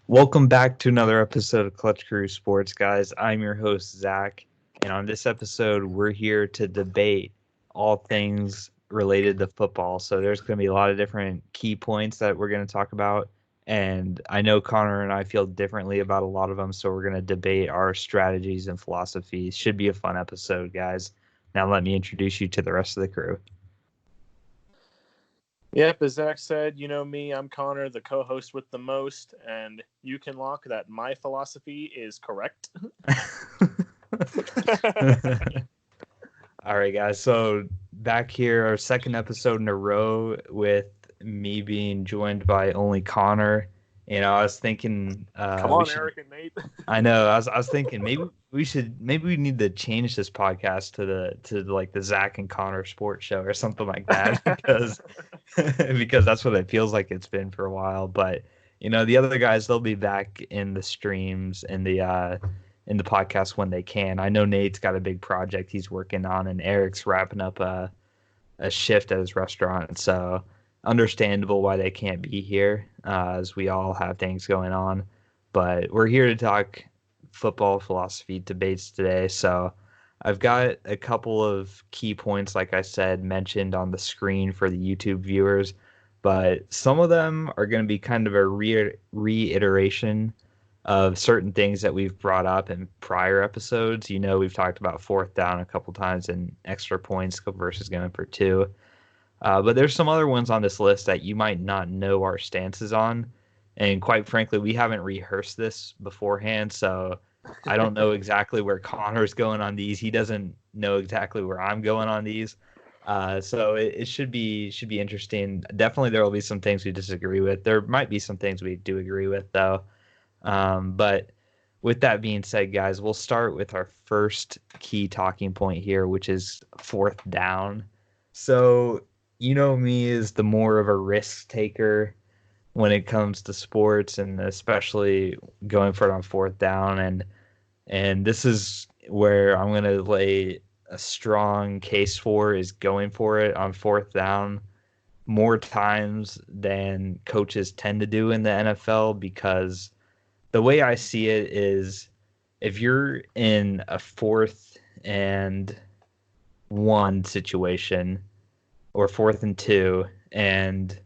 Welcome back to another episode of Clutch Crew Sports, guys. I'm your host, Zach, and on this episode, we're here to debate all things related to football. So there's going to be a lot of different key points that we're going to talk about, and I know Connor and I feel differently about a lot of them, so we're going to debate our strategies and philosophies. Should be a fun episode, guys. Now let me introduce you to the rest of the crew. Yep, as Zach said, you know me, I'm Connor, the co-host with the most, and you can lock that my philosophy is correct. All right, guys. So back here, our second episode in a row with me being joined by only Connor. I was thinking Come we on, should. Eric and Nate. I know. I was thinking maybe we need to change this podcast to like the Zach and Connor Sports Show or something like that because that's what it feels like it's been for a while. But the other guys, they'll be back in the streams and the podcast when they can. I know Nate's got a big project he's working on, and Eric's wrapping up a shift at his restaurant. So understandable why they can't be here, as we all have things going on. But we're here to talk football philosophy debates today. So I've got a couple of key points, like I said, mentioned on the screen for the YouTube viewers, but some of them are going to be kind of a reiteration of certain things that we've brought up in prior episodes. We've talked about fourth down a couple times and extra points versus going for two. But there's some other ones on this list that you might not know our stances on. And quite frankly, we haven't rehearsed this beforehand, so I don't know exactly where Connor's going on these. He doesn't know exactly where I'm going on these. So it should be interesting. Definitely there will be some things we disagree with. There might be some things we do agree with, though. But with that being said, guys, we'll start with our first key talking point here, which is fourth down. So, me as the more of a risk taker when it comes to sports, and especially going for it on fourth down. And this is where I'm going to lay a strong case for is going for it on fourth down more times than coaches tend to do in the NFL, because the way I see it is if you're in a 4th and 1 situation or 4th and 2 and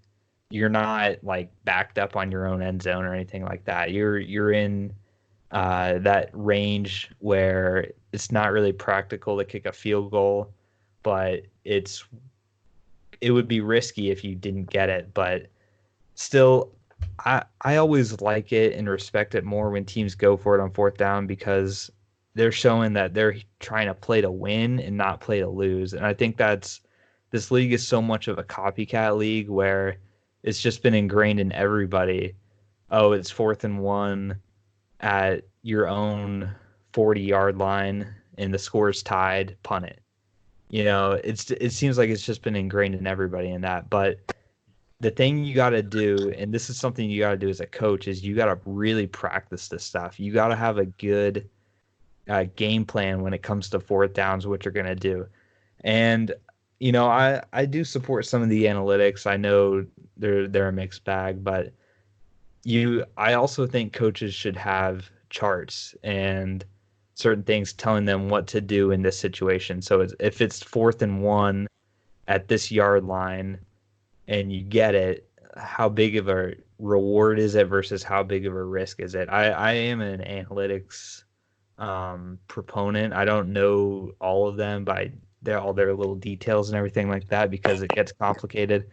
you're not like backed up on your own end zone or anything like that. You're in that range where it's not really practical to kick a field goal, but it would be risky if you didn't get it. But still, I always like it and respect it more when teams go for it on fourth down, because they're showing that they're trying to play to win and not play to lose. And I think this league is so much of a copycat league where it's just been ingrained in everybody. Oh, it's 4th and 1 at your own 40-yard line and the score's tied, punt it. It seems like it's just been ingrained in everybody in that. But the thing you got to do, and this is something you got to do as a coach, is you got to really practice this stuff. You got to have a good game plan when it comes to fourth downs, what you're going to do. And, I do support some of the analytics. I know they're a mixed bag, but I also think coaches should have charts and certain things telling them what to do in this situation. So if it's 4th and 1 at this yard line and you get it, how big of a reward is it versus how big of a risk is it? I am an analytics proponent. I don't know all of them by all their little details and everything like that, because it gets complicated.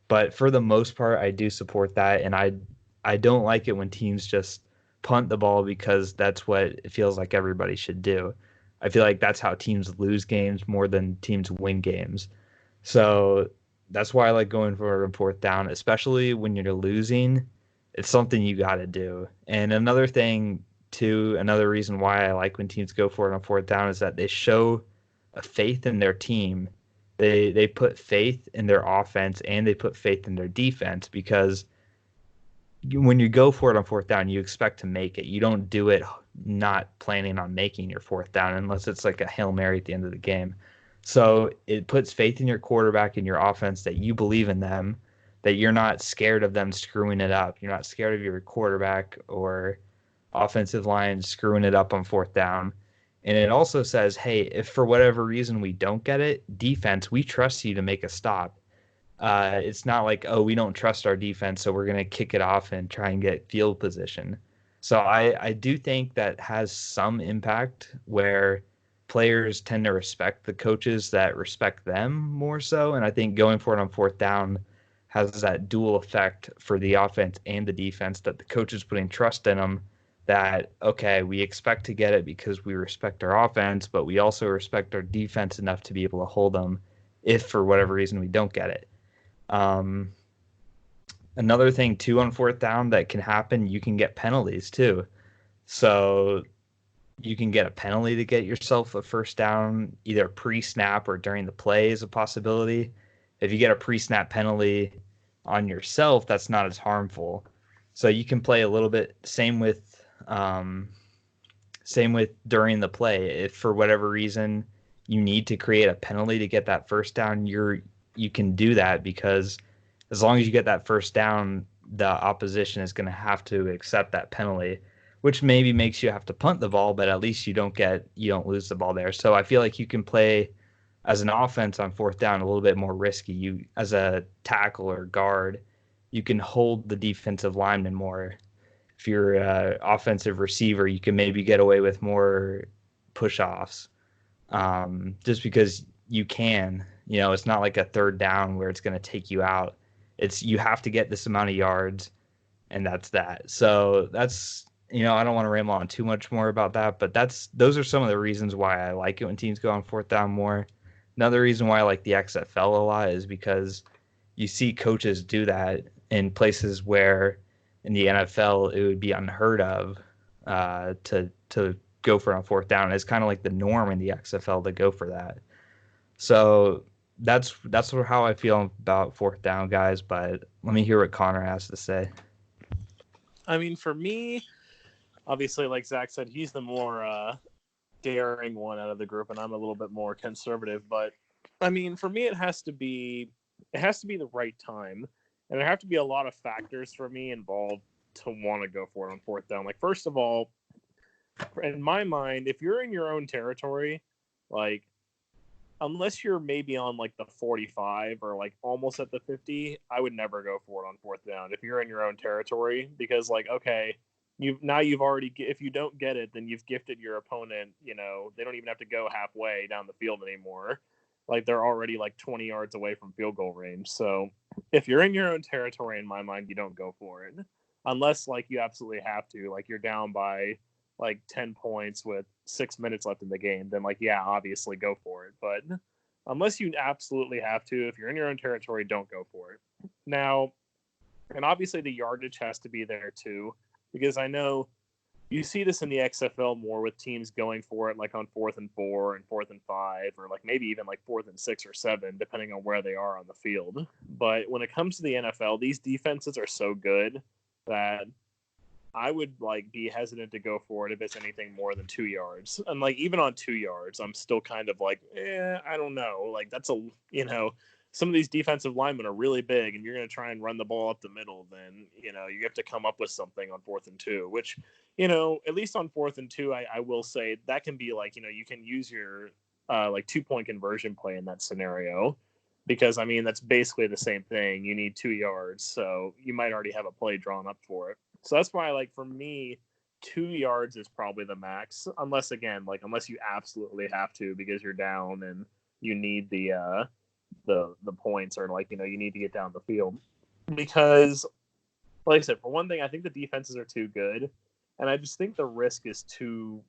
But for the most part, I do support that, and I don't like it when teams just punt the ball because that's what it feels like everybody should do. I feel like that's how teams lose games more than teams win games. So that's why I like going for a fourth down, especially when you're losing. It's something you got to do. And another thing, too, another reason why I like when teams go for it on fourth down is that they show a faith in their team. They put faith in their offense and they put faith in their defense, because when you go for it on fourth down, you expect to make it. You don't do it not planning on making your fourth down unless it's like a Hail Mary at the end of the game. So it puts faith in your quarterback and your offense that you believe in them, that you're not scared of them screwing it up. You're not scared of your quarterback or offensive line screwing it up on fourth down. And it also says, hey, if for whatever reason we don't get it, defense, we trust you to make a stop. It's not like, oh, we don't trust our defense, so we're going to kick it off and try and get field position. So I do think that has some impact where players tend to respect the coaches that respect them more so. And I think going for it on fourth down has that dual effect for the offense and the defense, that the coach is putting trust in them that, okay, we expect to get it because we respect our offense, but we also respect our defense enough to be able to hold them if for whatever reason we don't get it. Another thing too on fourth down that can happen, you can get penalties too. So you can get a penalty to get yourself a first down, either pre-snap or during the play is a possibility. If you get a pre-snap penalty on yourself, that's not as harmful. So you can play a little bit same with during the play. If for whatever reason you need to create a penalty to get that first down, you can do that, because as long as you get that first down, the opposition is going to have to accept that penalty, which maybe makes you have to punt the ball, but at least you don't lose the ball there. So I feel like you can play as an offense on fourth down a little bit more risky. You, as a tackle or guard, you can hold the defensive lineman more. If you're an offensive receiver, you can maybe get away with more push-offs, just because you can. It's not like a third down where it's going to take you out. You have to get this amount of yards, and that's that. So that's, I don't want to ramble on too much more about that, but those are some of the reasons why I like it when teams go on fourth down more. Another reason why I like the XFL a lot is because you see coaches do that in places where in the NFL it would be unheard of to go for on fourth down. It's kind of like the norm in the XFL to go for that. So that's how I feel about fourth down, guys. But let me hear what Connor has to say. I mean, for me, obviously, like Zach said, he's the more daring one out of the group, and I'm a little bit more conservative. But I mean, for me, it has to be the right time, and there have to be a lot of factors for me involved to want to go for it on fourth down. Like, first of all, in my mind, if you're in your own territory, like, unless you're maybe on like the 45 or like almost at the 50, I would never go for it on fourth down if you're in your own territory, because like, okay, you've already, if you don't get it, then you've gifted your opponent, they don't even have to go halfway down the field anymore. Like, they're already like 20 yards away from field goal range. So if you're in your own territory, in my mind, you don't go for it, unless like you absolutely have to, like you're down by like 10 points with 6 minutes left in the game, then like, yeah, obviously go for it. But unless you absolutely have to, if you're in your own territory, don't go for it. Now, and obviously the yardage has to be there too, because I know you see this in the XFL more with teams going for it like on 4th and 4 and 4th and 5, or like maybe even like 4th and 6 or 7, depending on where they are on the field. But when it comes to the NFL, these defenses are so good that I would like be hesitant to go for it if it's anything more than 2 yards. And like, even on 2 yards, I'm still kind of like, I don't know. Like, that's some of these defensive linemen are really big, and you're going to try and run the ball up the middle. Then, you have to come up with something on 4th and 2, which, at least on 4th and 2, I will say that can be like, you can use your like 2-point conversion play in that scenario, because I mean, that's basically the same thing. You need 2 yards. So you might already have a play drawn up for it. So that's why, like, for me, 2 yards is probably the max, unless you absolutely have to, because you're down and you need the points, or like, you need to get down the field. Because, like I said, for one thing, I think the defenses are too good, and I just think the risk is too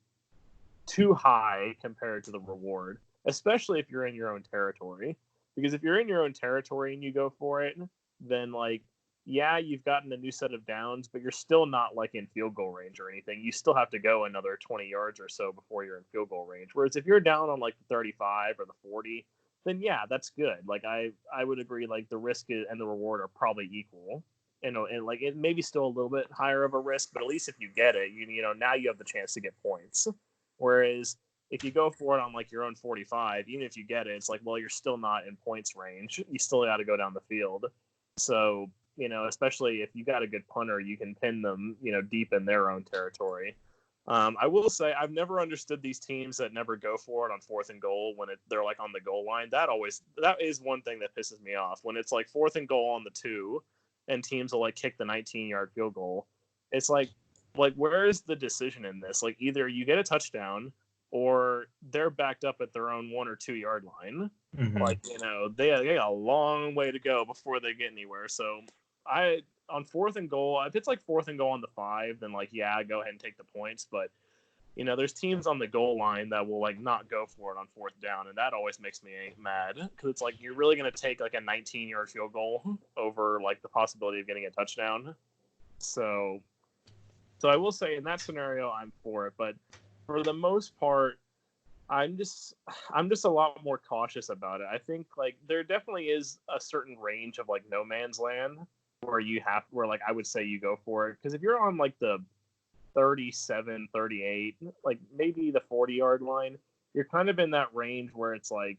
high compared to the reward, especially if you're in your own territory. Because if you're in your own territory and you go for it, then like, yeah, you've gotten a new set of downs, but you're still not like in field goal range or anything. You still have to go another 20 yards or so before you're in field goal range. Whereas if you're down on like the 35 or the 40, then yeah, that's good. Like, I would agree, like the risk and the reward are probably equal. And like, it may be still a little bit higher of a risk, but at least if you get it, now you have the chance to get points. Whereas if you go for it on like your own 45, even if you get it, it's like, well, you're still not in points range. You still got to go down the field. So, especially if you got a good punter, you can pin them, deep in their own territory. I will say I've never understood these teams that never go for it on 4th and goal when they're like on the goal line. That is one thing that pisses me off when it's like 4th and goal on the 2, and teams will like kick the 19-yard field goal. It's like where is the decision in this? Like either you get a touchdown or they're backed up at their own 1 or 2 yard line. Mm-hmm. Like they got a long way to go before they get anywhere. So on 4th and goal, if it's like 4th and goal on the 5, then like go ahead and take the points. But there's teams on the goal line that will like not go for it on 4th down, and that always makes me mad because it's like you're really gonna take like a 19-yard field goal over like the possibility of getting a touchdown. So I will say in that scenario I'm for it, but for the most part, I'm just a lot more cautious about it. I think like there definitely is a certain range of like no man's land where like I would say you go for it, because if you're on like the 37, 38, like maybe the 40-yard line, you're kind of in that range where it's like,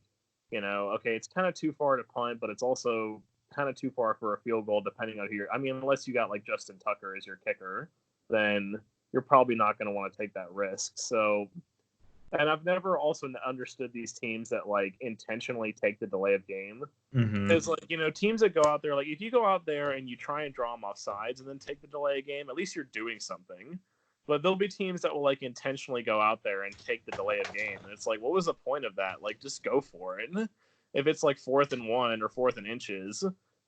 okay, it's kind of too far to punt, but it's also kind of too far for a field goal depending on unless you got like Justin Tucker as your kicker, then you're probably not going to want to take that risk. So, and I've never also understood these teams that like intentionally take the delay of game. Because like teams that go out there, like if you go out there and you try and draw them off sides and then take the delay of game, at least you're doing something. But there'll be teams that will like intentionally go out there and take the delay of game, and it's like, what was the point of that? Like, just go for it. If it's like 4th and 1 or 4th and inches,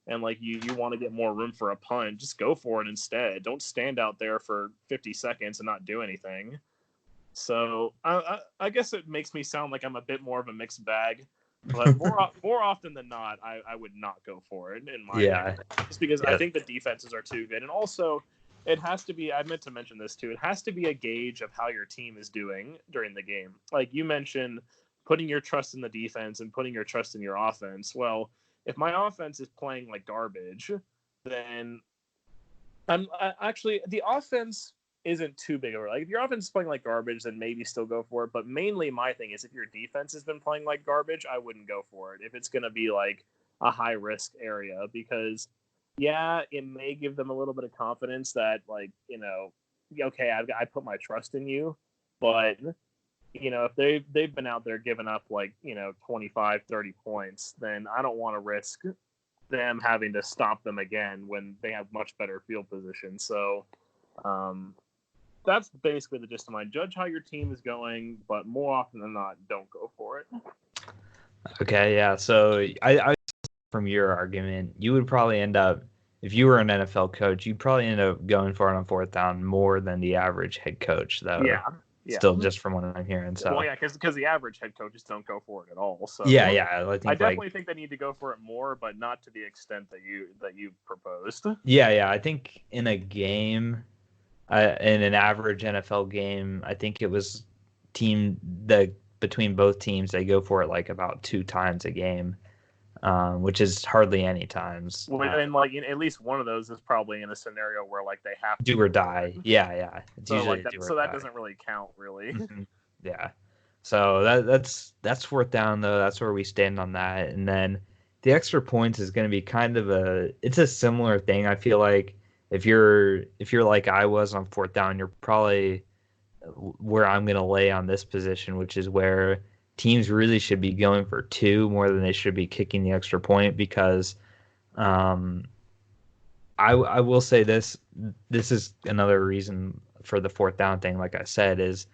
and like you want to get more room for a punt, just go for it instead. Don't stand out there for 50 seconds and not do anything. So I guess it makes me sound like I'm a bit more of a mixed bag, but more often than not, I would not go for it in my opinion, just because I think the defenses are too good, and also it has to be. I meant to mention this too. It has to be a gauge of how your team is doing during the game. Like you mentioned, putting your trust in the defense and putting your trust in your offense. Well, if my offense is playing like garbage, then actually the offense isn't too big of a, like if your offense is playing like garbage, then maybe still go for it. But mainly my thing is if your defense has been playing like garbage, I wouldn't go for it if it's going to be like a high risk area, because it may give them a little bit of confidence that like, okay, I put my trust in you, but if they've been out there giving up like, 25, 30 points, then I don't want to risk them having to stop them again when they have much better field position. So, that's basically the gist of mine. Judge how your team is going, but more often than not, don't go for it. Okay, yeah. So I from your argument, you would probably end up, if you were an NFL coach, you'd probably end up going for it on 4th down more than the average head coach, though. Yeah. Still, just from what I'm hearing. So. Well, yeah, because the average head coaches don't go for it at all. So yeah. I definitely think they need to go for it more, but not to the extent that you proposed. Yeah. I think in a game, in an average NFL game, I think it was between both teams, they go for it like about 2 times a game, which is hardly any times. And like at least one of those is probably in a scenario where like they have to do or die. Yeah. It's so usually like that, do or so that die. doesn't really count, really. Mm-hmm. Yeah. So that's 4th down though. That's where we stand on that, and then the extra points is going to be kind of it's a similar thing. I feel like if you're like I was on 4th down, you're probably where I'm going to lay on this position, which is where teams really should be going for 2 more than they should be kicking the extra point, because I will say this is another reason for the 4th down thing. Like I said, is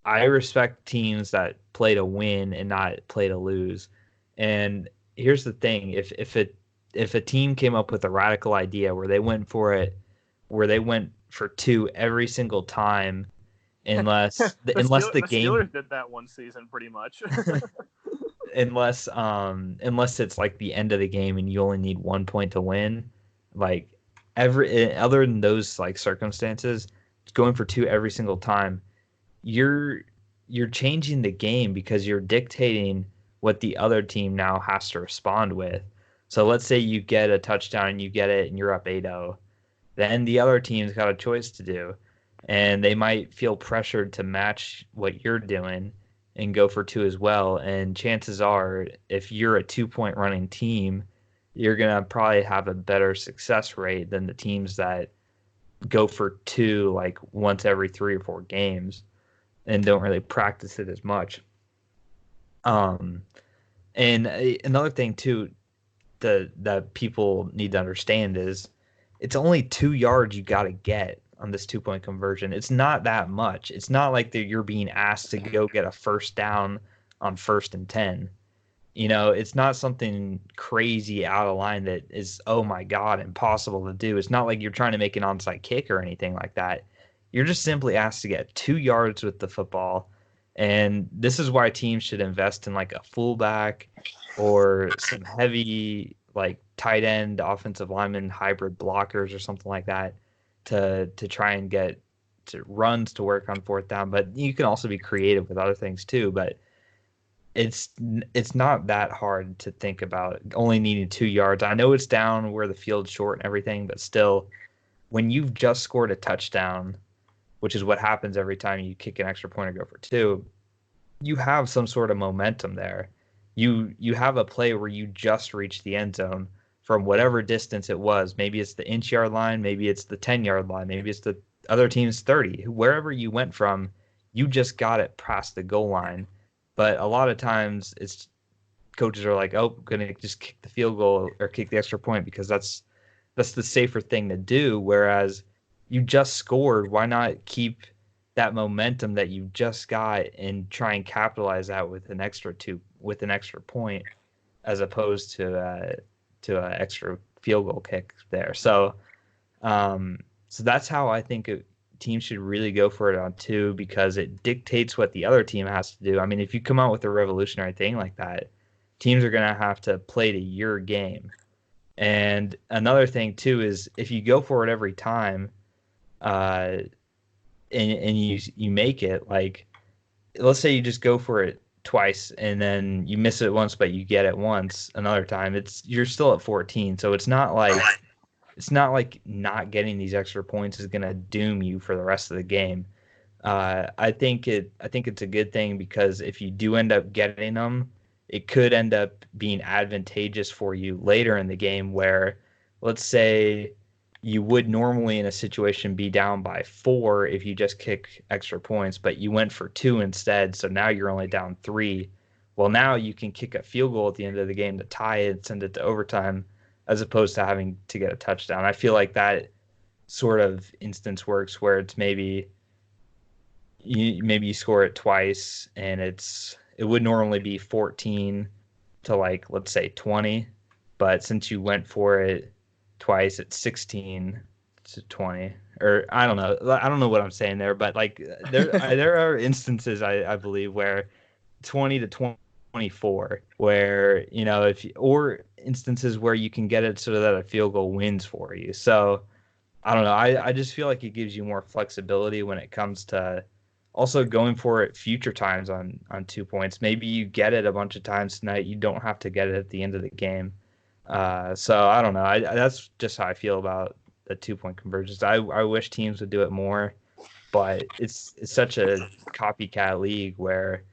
I respect teams that play to win and not play to lose. And here's the thing: if a team came up with a radical idea where they went for 2 every single time, unless the game Steelers did that one season pretty much. unless it's like the end of the game and you only need 1 point to win, like other than those like circumstances, going for 2 every single time, you're changing the game because you're dictating what the other team now has to respond with. So let's say you get a touchdown and you get it and you're up 8-0. Then the other team's got a choice to do, and they might feel pressured to match what you're doing and go for 2 as well. And chances are, if you're a 2-point running team, you're going to probably have a better success rate than the teams that go for 2 like once every 3 or 4 games and don't really practice it as much. And another thing too that people need to understand is it's only 2 yards you got to get on this 2 point conversion. It's not that much. It's not like that you're being asked to go get a first down on 1st and 10. It's not something crazy out of line that is, oh my God, impossible to do. It's not like you're trying to make an onside kick or anything like that. You're just simply asked to get 2 yards with the football. And this is why teams should invest in like a fullback or some heavy, like tight end, offensive lineman, hybrid blockers or something like that to try and get to runs to work on 4th down. But you can also be creative with other things too. But it's not that hard to think about only needing 2 yards. I know it's down where the field's short and everything, but still, when you've just scored a touchdown, which is what happens every time you kick an extra point or go for 2, you have some sort of momentum there. You have a play where you just reached the end zone from whatever distance it was. Maybe it's the inch-yard line, maybe it's the 10-yard line, maybe it's the other team's 30. Wherever you went from, you just got it past the goal line. But a lot of times it's coaches are like, oh, gonna just kick the field goal or kick the extra point because that's the safer thing to do. Whereas you just scored, why not keep that momentum that you just got and try and capitalize that with an extra point, as opposed to an extra field goal kick there. So that's how I think teams should really go for it on 2 because it dictates what the other team has to do. I mean, if you come out with a revolutionary thing like that, teams are going to have to play to your game. And another thing too is if you go for it every time, and you make it, like let's say you just go for it twice and then you miss it once but you get it once another time, you're still at 14. So it's not like not getting these extra points is going to doom you for the rest of the game. I think it's a good thing because if you do end up getting them, it could end up being advantageous for you later in the game where, let's say, you would normally in a situation be down by 4 if you just kick extra points, but you went for 2 instead, so now you're only down 3. Well, now you can kick a field goal at the end of the game to tie it, send it to overtime, as opposed to having to get a touchdown. I feel like that sort of instance works where it's maybe you score it twice and it would normally be 14 to, like, let's say 20, but since you went for it twice, it's 16 to 20. Or I don't know what I'm saying there, but like there are instances I believe where 20 to 24 where or instances where you can get it so that a field goal wins for you. So I don't know. I just feel like it gives you more flexibility when it comes to also going for it future times on 2 points. Maybe you get it a bunch of times tonight. You don't have to get it at the end of the game. So I don't know. That's just how I feel about the 2 point conversions. I wish teams would do it more, but it's such a copycat league where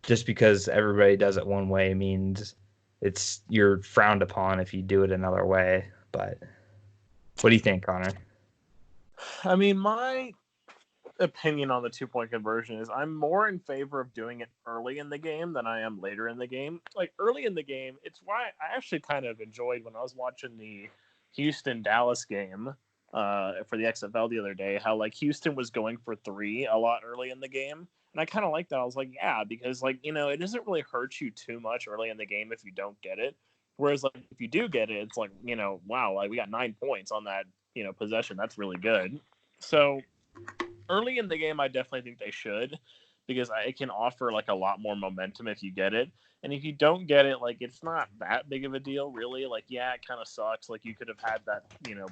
just because everybody does it one way means you're frowned upon if you do it another way. But what do you think, Connor? I mean, my opinion on the 2 point conversion is I'm more in favor of doing it early in the game than I am later in the game. Like early in the game, it's why I actually kind of enjoyed when I was watching the Houston Dallas game for the XFL the other day, how like Houston was going for 3 a lot early in the game. And I kind of like that. I was like, yeah, because like, it doesn't really hurt you too much early in the game if you don't get it. Whereas like if you do get it, it's like, wow, like we got 9 points on that, possession. That's really good. So early in the game, I definitely think they should because it can offer like a lot more momentum if you get it. And if you don't get it, like it's not that big of a deal, really. Like, yeah, it kind of sucks. Like you could have had that,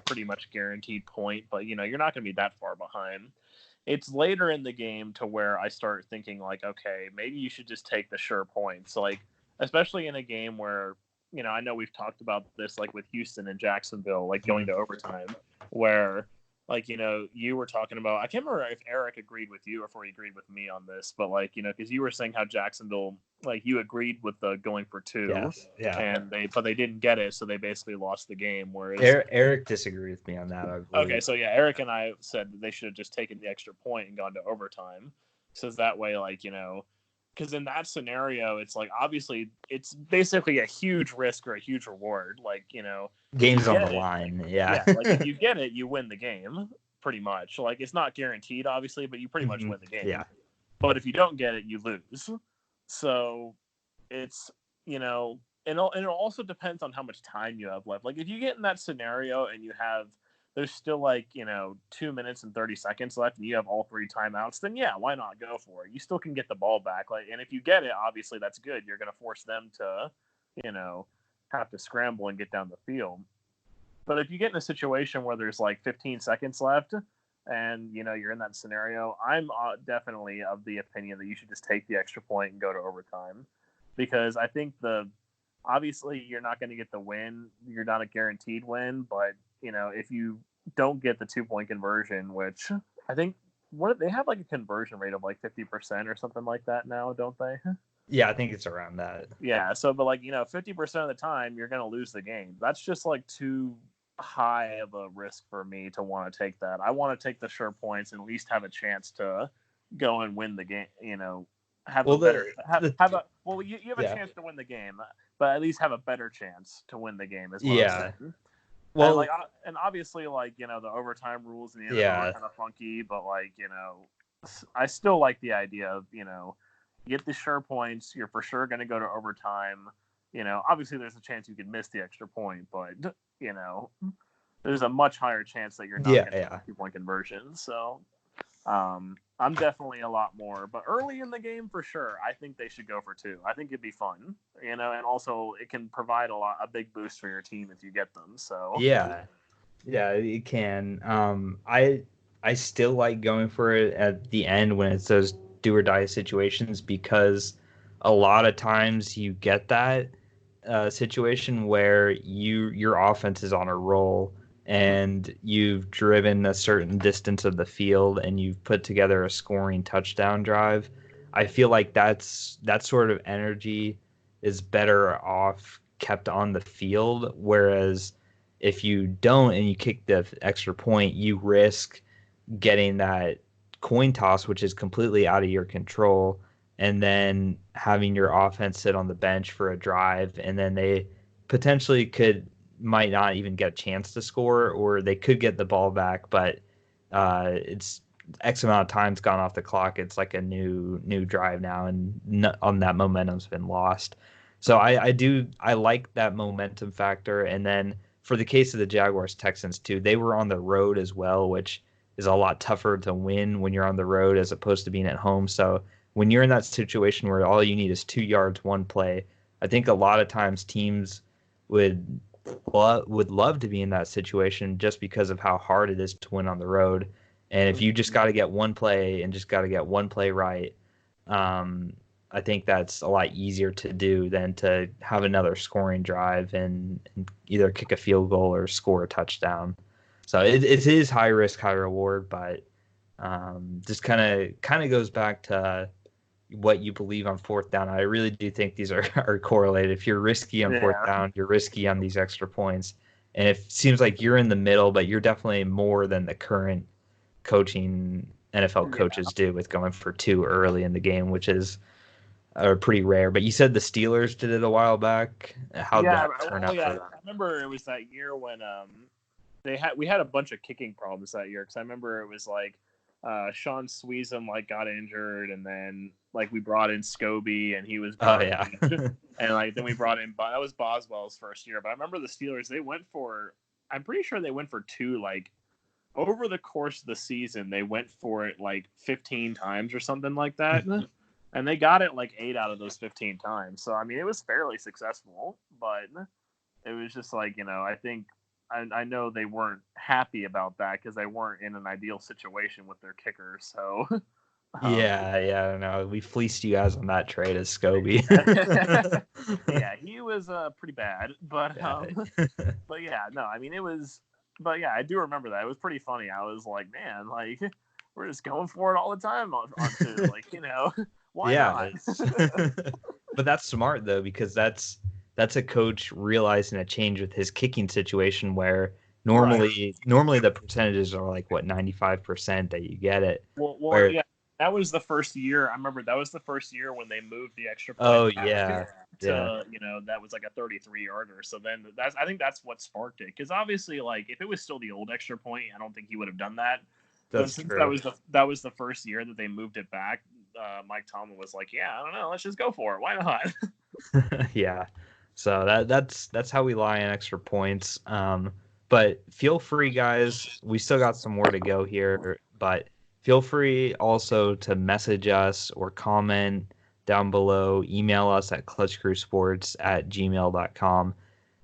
pretty much guaranteed point, but you're not going to be that far behind. It's later in the game to where I start thinking like, okay, maybe you should just take the sure points. Like, especially in a game where, I know we've talked about this like with Houston and Jacksonville, like going to overtime, where like, you were talking about, I can't remember if Eric agreed with you or if he agreed with me on this, but like, because you were saying how Jacksonville, like, you agreed with the going for 2, Yes, yeah. and they didn't get it, so they basically lost the game. Whereas Eric disagreed with me on that, I believe. okay, so yeah, Eric and I said that they should have just taken the extra point and gone to overtime, so that way, like, because in that scenario, it's like obviously it's basically a huge risk or a huge reward. Like, game's on the line. Yeah. Like if you get it, you win the game pretty much. Like it's not guaranteed, obviously, but you pretty much win the game. Yeah. But if you don't get it, you lose. So it's and it also depends on how much time you have left. Like if you get in that scenario and there's still like 2 minutes and 30 seconds left and you have all 3 timeouts, then yeah, why not go for it? You still can get the ball back. Like, and if you get it, obviously that's good. You're going to force them to have to scramble and get down the field. But if you get in a situation where there's like 15 seconds left and you're in that scenario, I'm definitely of the opinion that you should just take the extra point and go to overtime, because I think obviously you're not going to get the win. You're not a guaranteed win, but if you don't get the 2-point conversion, which I think they have like a conversion rate of like 50% or something like that now, don't they? Yeah, I think it's around that. Yeah. So, but like 50% of the time you're going to lose the game. That's just like too high of a risk for me to want to take that. I want to take the sure points and at least have a chance to go and win the game. You have a chance to win the game, but at least have a better chance to win the game. Is what I'm saying. Well, and obviously, like the overtime rules in the NFL are kind of funky, but like I still like the idea of you get the sure points. You're for sure going to go to overtime. Obviously, there's a chance you could miss the extra point, but there's a much higher chance that you're not going to get a 2-point conversion. So, I'm definitely a lot more, but early in the game for sure, I think they should go for 2. I think it'd be fun, and also it can provide a big boost for your team if you get them. So yeah, it can. I still like going for it at the end when it's those do or die situations, because a lot of times you get that situation where your offense is on a roll and you've driven a certain distance of the field and you've put together a scoring touchdown drive. I feel like that sort of energy is better off kept on the field, whereas if you don't and you kick the extra point, you risk getting that coin toss, which is completely out of your control, and then having your offense sit on the bench for a drive, and then they potentially might not even get a chance to score, or they could get the ball back, but it's X amount of time's gone off the clock. It's like a new drive now, and on that momentum's been lost. So I like that momentum factor. And then for the case of the Jaguars Texans too, they were on the road as well, which is a lot tougher to win when you're on the road as opposed to being at home. So when you're in that situation where all you need is 2 yards, 1 play, I think a lot of times teams would love to be in that situation just because of how hard it is to win on the road. And if you just got to get 1 play and just got to get 1 play right, I think that's a lot easier to do than to have another scoring drive and either kick a field goal or score a touchdown. So it is high risk, high reward, but just kind of goes back to what you believe on 4th down. I really do think these are correlated. If you're risky on 4th down, you're risky on these extra points. And it seems like you're in the middle, but you're definitely more than the current coaching NFL coaches do with going for 2 early in the game, which is pretty rare. But you said the Steelers did it a while back. How'd that turn out for them? I remember it was that year when we had a bunch of kicking problems that year, because I remember it was like Sean Sweezum got injured, and then we brought in Scobie and he was and then we brought in that was Boswell's first year. But I remember the Steelers, I'm pretty sure they went for 2 over the course of the season. They went for it 15 times or something like that. And they got it 8 out of those 15 times. So I mean, it was fairly successful, but it was just I think I know they weren't happy about that because they weren't in an ideal situation with their kicker. So yeah, no, we fleeced you guys on that trade as Scobie. Yeah, he was pretty bad, but but yeah, no, I mean it was But yeah, I do remember that. It was pretty funny. I was like, man, like we're just going for it all the time on two. Like, why Yeah, not? but that's smart though, because that's a coach realizing a change with his kicking situation where Right. normally the percentages are like what 95% that you get it. Well, Where yeah. That was the first year. I remember that was the first year when they moved the extra point oh back yeah, yeah, to, that was like a 33 yarder. So then I think that's what sparked it. Because obviously, like if it was still the old extra point, I don't think he would have done that. But that's since true. that was the first year that they moved it back, Mike Tomlin was like, "Yeah, I don't know, let's just go for it. Why not?" Yeah. So that's how we lie on extra points. But feel free, guys. We still got some more to go here, but feel free also to message us or comment down below. Email us at clutchcrewsports@gmail.com.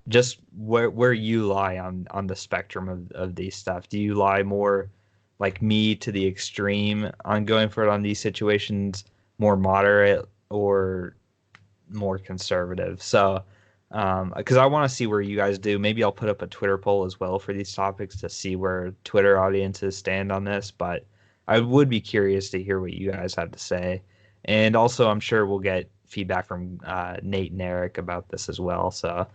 Just where you lie on the spectrum of these stuff. Do you lie more like me to the extreme on going for it on these situations, more moderate, or more conservative? So, because I want to see where you guys do. Maybe I'll put up a Twitter poll as well for these topics to see where Twitter audiences stand on this. But I would be curious to hear what you guys have to say. And also, I'm sure we'll get feedback from Nate and Eric about this as well. So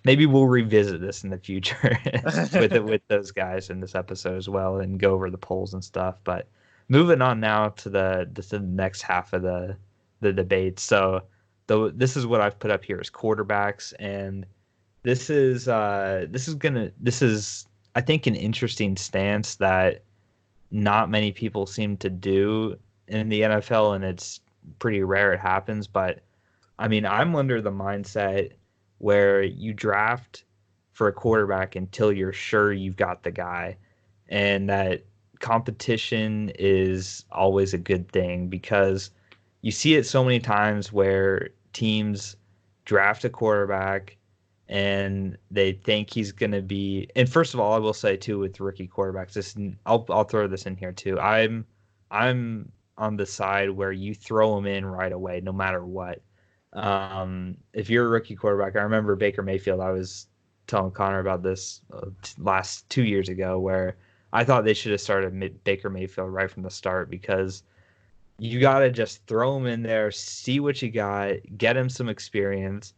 maybe we'll revisit this in the future with those guys in this episode as well and go over the polls and stuff. But moving on now to the next half of the debate. So this is what I've put up here as quarterbacks, and this is I think an interesting stance that not many people seem to do in the NFL, and it's pretty rare it happens. But I mean, I'm under the mindset where you draft for a quarterback until you're sure you've got the guy, and that competition is always a good thing because you see it so many times where teams draft a quarterback and they think he's going to be. And first of all, I will say too with rookie quarterbacks, I'll throw this in here too. I'm on the side where you throw him in right away, no matter what. If you're a rookie quarterback, I remember Baker Mayfield. I was telling Connor about this last 2 years ago, where I thought they should have started Baker Mayfield right from the start because you got to just throw him in there, see what you got, get him some experience.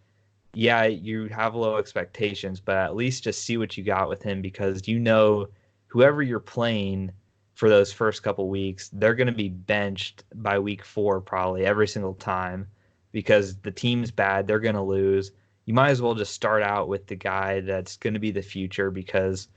Yeah, you have low expectations, but at least just see what you got with him because whoever you're playing for those first couple weeks, they're going to be benched by week 4 probably every single time because the team's bad, they're going to lose. You might as well just start out with the guy that's going to be the future because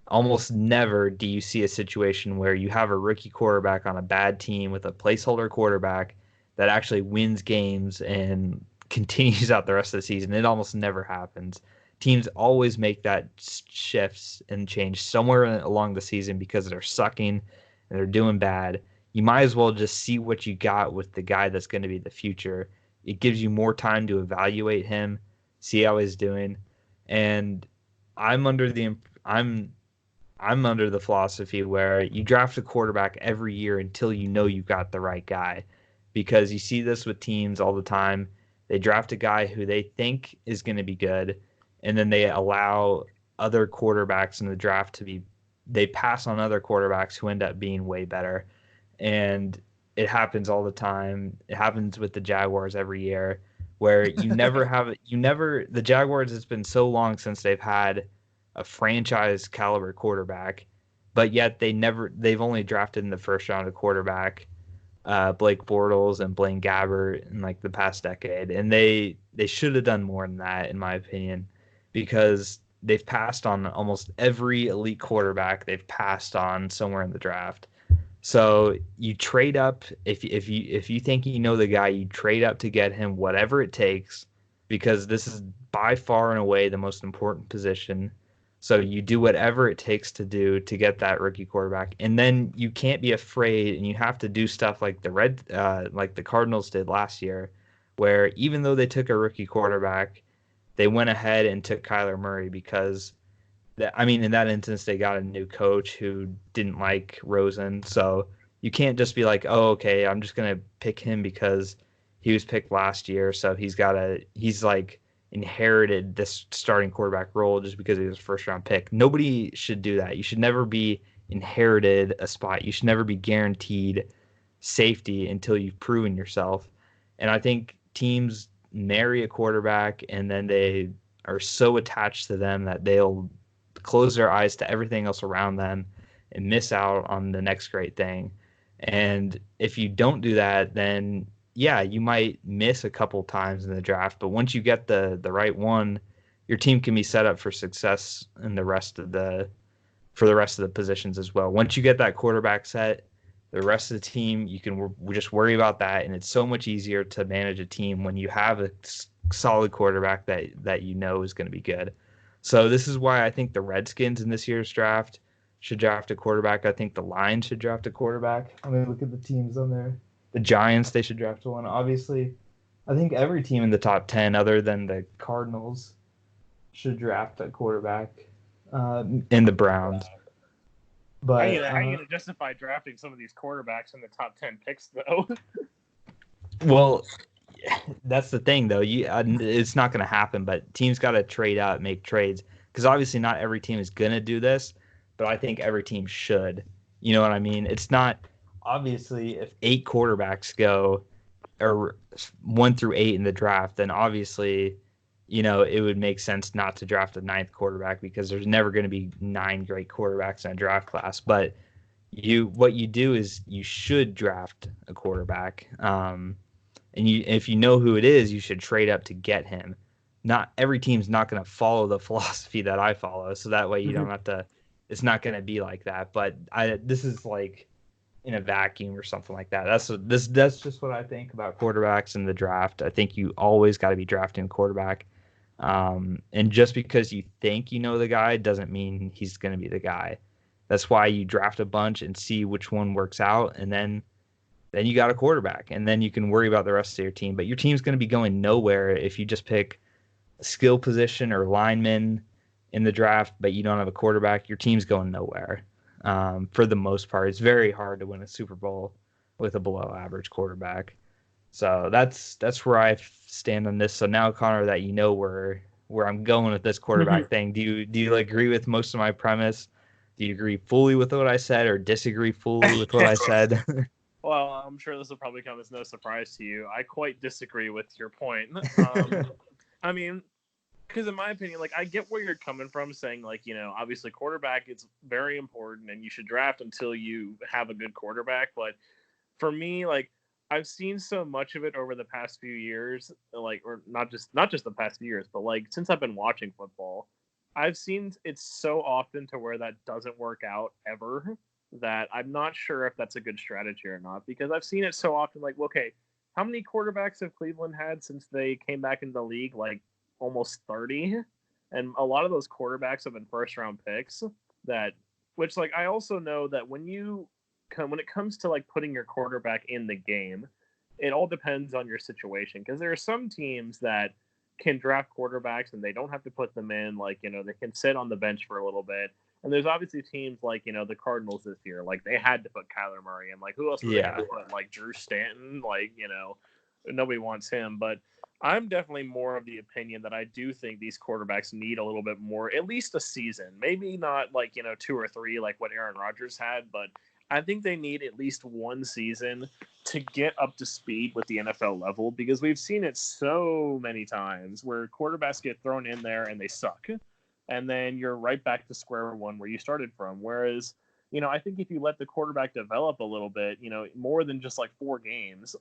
almost never do you see a situation where you have a rookie quarterback on a bad team with a placeholder quarterback that actually wins games and continues out the rest of the season. It almost never happens. Teams always make that shifts and change somewhere along the season because they're sucking and they're doing bad. You might as well just see what you got with the guy that's going to be the future. It gives you more time to evaluate him, see how he's doing. And I'm under the I'm I'm under the philosophy where you draft a quarterback every year until you know you got the right guy. Because you see this with teams all the time. They draft a guy who they think is going to be good, and then they allow other quarterbacks in the draft they pass on other quarterbacks who end up being way better. And it happens all the time. It happens with the Jaguars every year where the Jaguars, it's been so long since they've had a franchise caliber quarterback, but yet they've only drafted in the first round a quarterback, Blake Bortles and Blaine Gabbert in like the past decade, and they should have done more than that in my opinion, because they've passed on almost every elite quarterback they've passed on somewhere in the draft. So you trade up if you think you know the guy, you trade up to get him whatever it takes, because this is by far and away the most important position. So you do whatever it takes to do to get that rookie quarterback, and then you can't be afraid, and you have to do stuff like like the Cardinals did last year, where even though they took a rookie quarterback, they went ahead and took Kyler Murray because I mean, in that instance, they got a new coach who didn't like Rosen. So you can't just be like, oh, okay, I'm just going to pick him because he was picked last year. So he's like inherited this starting quarterback role just because he was a first round pick. Nobody should do that. You should never be inherited a spot. You should never be guaranteed safety until you've proven yourself. And I think teams marry a quarterback and then they are so attached to them that they'll close their eyes to everything else around them and miss out on the next great thing. And if you don't do that, then yeah, you might miss a couple times in the draft, but once you get the right one, your team can be set up for success in the rest of the for the rest of the positions as well. Once you get that quarterback set, the rest of the team, you can just worry about that, and it's so much easier to manage a team when you have a solid quarterback that you know is going to be good. So this is why I think the Redskins in this year's draft should draft a quarterback. I think the Lions should draft a quarterback. I mean, look at the teams on there. The Giants, they should draft one. Obviously, I think every team in the top 10, other than the Cardinals, should draft a quarterback. In the Browns. But how you gonna justify drafting some of these quarterbacks in the top 10 picks though? Well, that's the thing though. It's not going to happen. But teams got to trade out, make trades, because obviously not every team is going to do this. But I think every team should. You know what I mean? It's not obviously if 8 quarterbacks go or 1 through 8 in the draft, then obviously, it would make sense not to draft a 9th quarterback because there's never going to be 9 great quarterbacks in a draft class. But what you do is you should draft a quarterback. And if you know who it is, you should trade up to get him. Not every team's not going to follow the philosophy that I follow, so that way you don't have to. It's not going to be like that. But this is like in a vacuum or something like that. That's just what I think about quarterbacks in the draft. I think you always got to be drafting a quarterback. And just because you think you know the guy doesn't mean he's going to be the guy. That's why you draft a bunch and see which one works out, and then you got a quarterback, and then you can worry about the rest of your team. But your team's going to be going nowhere if you just pick a skill position or lineman in the draft, but you don't have a quarterback. Your team's going nowhere. For the most part, it's very hard to win a Super Bowl with a below-average quarterback. So that's where I stand on this. So now, Connor, that you know where I'm going with this quarterback thing, do you agree with most of my premise? Do you agree fully with what I said, or disagree fully with what I said? Well, I'm sure this will probably come as no surprise to you. I quite disagree with your point. I mean, because in my opinion, like, I get where you're coming from, saying, like, obviously quarterback is very important and you should draft until you have a good quarterback. But for me, like, I've seen so much of it over the past few years, like, or not just the past few years, but like since I've been watching football, I've seen it so often to where that doesn't work out ever, that I'm not sure if that's a good strategy or not, because I've seen it so often. Like, okay, how many quarterbacks have Cleveland had since they came back into the league? Like almost 30. And a lot of those quarterbacks have been first round picks which like, I also know that when it comes to like putting your quarterback in the game, it all depends on your situation, because there are some teams that can draft quarterbacks and they don't have to put them in. Like, they can sit on the bench for a little bit. And there's obviously teams like, the Cardinals this year, like they had to put Kyler Murray in. Like, who else were they going to put? Like Drew Stanton? Like, nobody wants him. But I'm definitely more of the opinion that I do think these quarterbacks need a little bit more, at least a season. Maybe not like, 2 or 3 like what Aaron Rodgers had, but I think they need at least one season to get up to speed with the NFL level, because we've seen it so many times where quarterbacks get thrown in there and they suck. And then you're right back to square one where you started from. Whereas, I think if you let the quarterback develop a little bit, more than just like 4 games,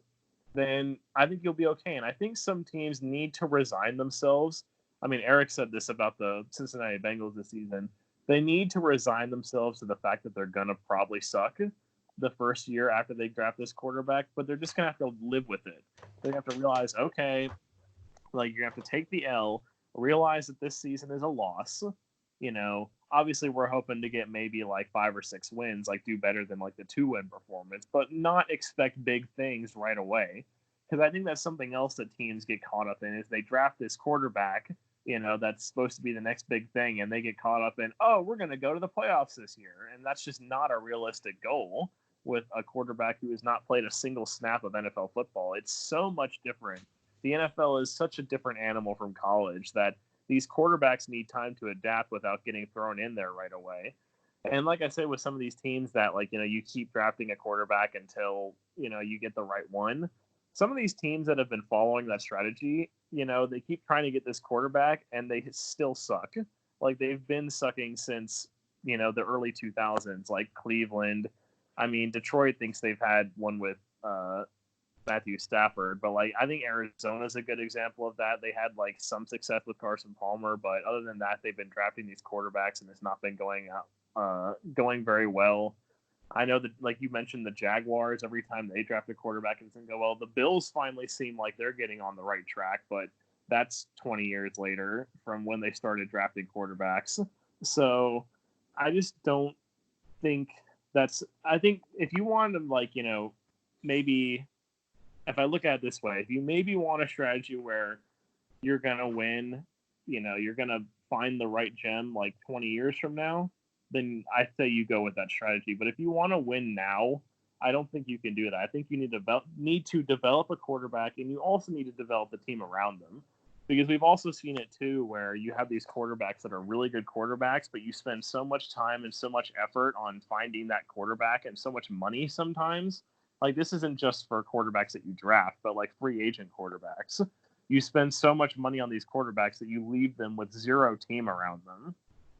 then I think you'll be okay. And I think some teams need to resign themselves. I mean, Eric said this about the Cincinnati Bengals this season. They need to resign themselves to the fact that they're going to probably suck the first year after they draft this quarterback, but they're just going to have to live with it. They have to realize, okay, like, you have to take the L, realize that this season is a loss. Obviously we're hoping to get maybe like 5 or 6 wins, like do better than like the 2-win performance, but not expect big things right away. Because I think that's something else that teams get caught up in, is they draft this quarterback, that's supposed to be the next big thing, and they get caught up in, oh, we're going to go to the playoffs this year. And that's just not a realistic goal with a quarterback who has not played a single snap of NFL football. It's so much different the NFL is such a different animal from college that these quarterbacks need time to adapt without getting thrown in there right away. And like I said, with some of these teams that, like, you keep drafting a quarterback until, you get the right one. Some of these teams that have been following that strategy, they keep trying to get this quarterback and they still suck. Like, they've been sucking since, the early 2000s, like Cleveland. I mean, Detroit thinks they've had one with Matthew Stafford, but like, I think Arizona's a good example of that. They had like some success with Carson Palmer, but other than that, they've been drafting these quarterbacks and it's not been going very well. I know that, like you mentioned, the Jaguars, every time they draft a quarterback, it doesn't go well. The Bills finally seem like they're getting on the right track, but that's 20 years later from when they started drafting quarterbacks. So I just don't think I think if you want to, like, maybe if I look at it this way, if you maybe want a strategy where you're going to win, you're going to find the right gem like 20 years from now, then I say you go with that strategy. But if you want to win now, I don't think you can do that. I think you need to develop a quarterback, and you also need to develop a team around them. Because we've also seen it too, where you have these quarterbacks that are really good quarterbacks, but you spend so much time and so much effort on finding that quarterback and so much money sometimes. Like, this isn't just for quarterbacks that you draft, but like free agent quarterbacks. You spend so much money on these quarterbacks that you leave them with zero team around them,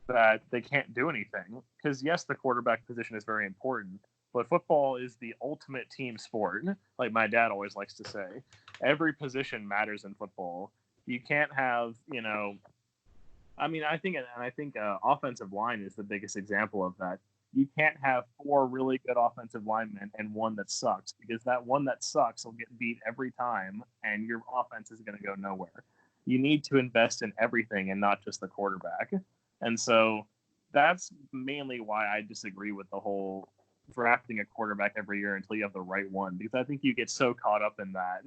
that they can't do anything. Because yes, the quarterback position is very important, but football is the ultimate team sport. Like my dad always likes to say, every position matters in football. You can't have, I mean, I think offensive line is the biggest example of that. You can't have 4 really good offensive linemen and one that sucks, because that one that sucks will get beat every time and your offense is going to go nowhere. You need to invest in everything and not just the quarterback. And so that's mainly why I disagree with the whole drafting a quarterback every year until you have the right one, because I think you get so caught up in that,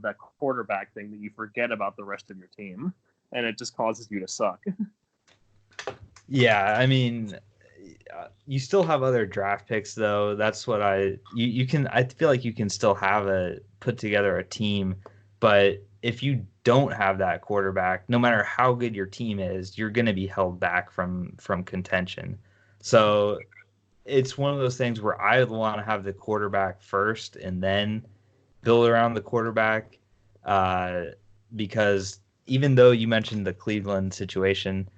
that quarterback thing, that you forget about the rest of your team, and it just causes you to suck. Yeah, I mean, you still have other draft picks though. That's what you can. I feel like you can still put together a team, but if you don't have that quarterback, no matter how good your team is, you're going to be held back from contention. So it's one of those things where I would want to have the quarterback first and then build around the quarterback, because even though you mentioned the Cleveland situation,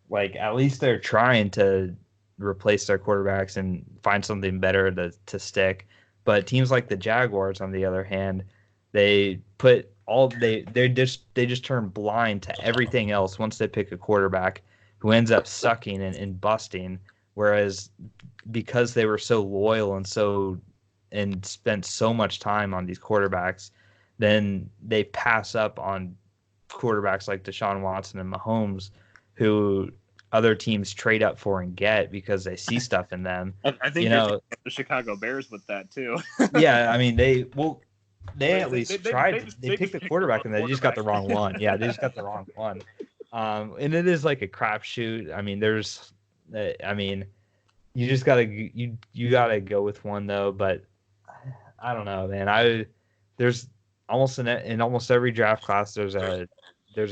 like, at least they're trying to replace their quarterbacks and find something better to stick. But teams like the Jaguars, on the other hand, they just turn blind to everything else once they pick a quarterback who ends up sucking and busting. Whereas because they were so loyal and spent so much time on these quarterbacks, then they pass up on quarterbacks like Deshaun Watson and Mahomes, who other teams trade up for and get because they see stuff in them. I think the Chicago Bears with that too. Yeah, I mean, they at least tried. They picked the quarterback and they just got the wrong one. Yeah, they just got the wrong one. And it is like a crapshoot. I mean, you just gotta you gotta go with one though. But I don't know, man. There's almost in almost every draft class there's a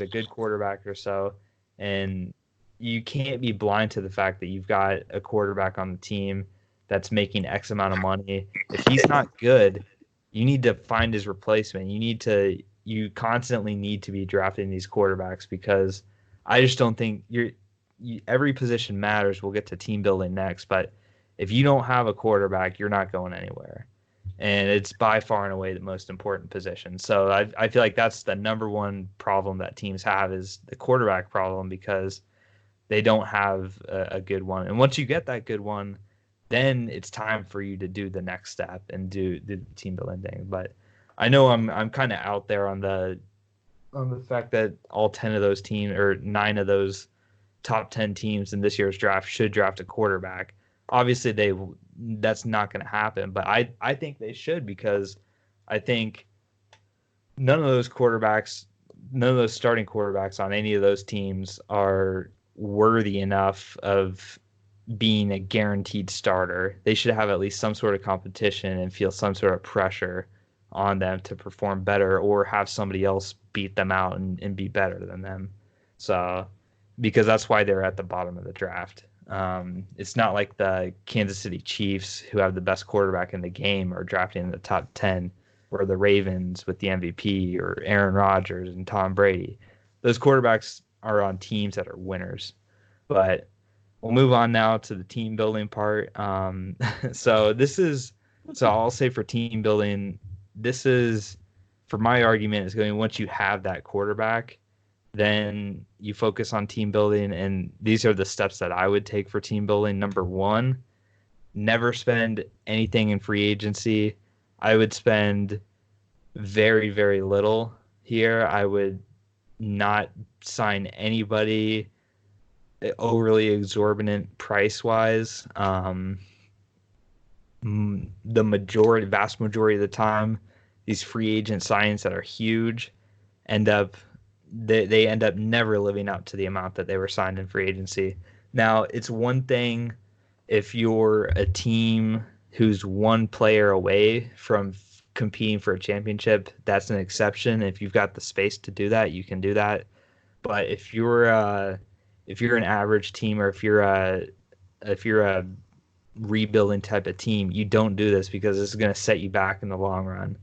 good quarterback or so, and you can't be blind to the fact that you've got a quarterback on the team that's making X amount of money. If he's not good, you need to find his replacement. You constantly need to be drafting these quarterbacks, because I just don't think every position matters. We'll get to team building next, but if you don't have a quarterback, you're not going anywhere. And it's by far and away the most important position. So I feel like that's the number one problem that teams have, is the quarterback problem, because they don't have a good one. And once you get that good one, then it's time for you to do the next step and do the team building thing. But I know I'm kind of out there on the fact that all 10 of those teams, or 9 of those top 10 teams in this year's draft, should draft a quarterback. Obviously that's not going to happen, but I think they should, because I think none of those starting quarterbacks on any of those teams are worthy enough of being a guaranteed starter. They should have at least some sort of competition and feel some sort of pressure on them to perform better or have somebody else beat them out and be better than them. So, because that's why they're at the bottom of the draft. It's not like the Kansas City Chiefs, who have the best quarterback in the game, are drafting in the top 10, or the Ravens with the MVP, or Aaron Rodgers and Tom Brady. Those quarterbacks are on teams that are winners. But we'll move on now to the team building part. So I'll say for team building, this is, for my argument, is going, once you have that quarterback, then you focus on team building. And these are the steps that I would take for team building. Number one, never spend anything in free agency. I would spend very, very little here. I would not sign anybody overly exorbitant price wise. The vast majority of the time, these free agent signings that are huge they end up never living up to the amount that they were signed in free agency. Now, it's one thing if you're a team who's one player away from competing for a championship. That's an exception. If you've got the space to do that, you can do that. But if you're an average team, or if you're a rebuilding type of team, you don't do this, because this is going to set you back in the long run.